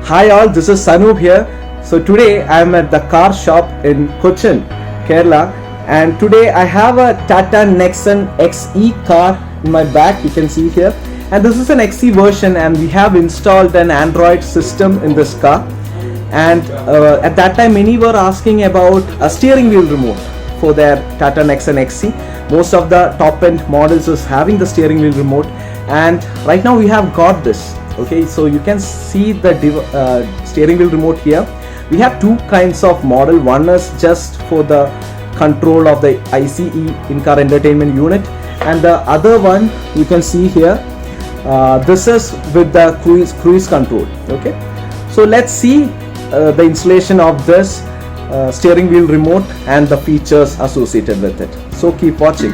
Hi all, this is Sanoob here. So today I am at the Car Shoppe in Kochi, Kerala, and today I have a Tata Nexon XE car in my back, you can see here, and this is an XE version, and we have installed an Android system in this car. And at that time many were asking about a steering wheel remote for their Tata Nexon XE. Most of the top end models is having the steering wheel remote, and right now we have got this. Okay, so you can see the steering wheel remote here. We have two kinds of model. One is just for the control of the ICE, in-car entertainment unit, and the other one you can see here, this is with the cruise control. Okay, so let's see the installation of this steering wheel remote and the features associated with it. So keep watching.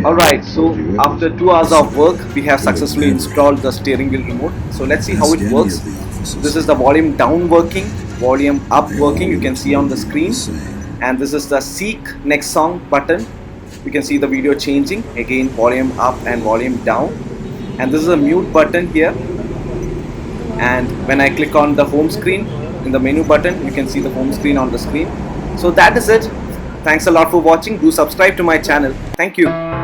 Alright, so after 2 hours of work, we have successfully installed the steering wheel remote. So let's see how it works. This is the volume down working, volume up working, you can see on the screen. And this is the seek next song button. You can see the video changing, again volume up and volume down. And this is a mute button here. And when I click on the home screen, in the menu button, you can see the home screen on the screen. So that is it. Thanks a lot for watching. Do subscribe to my channel. Thank you.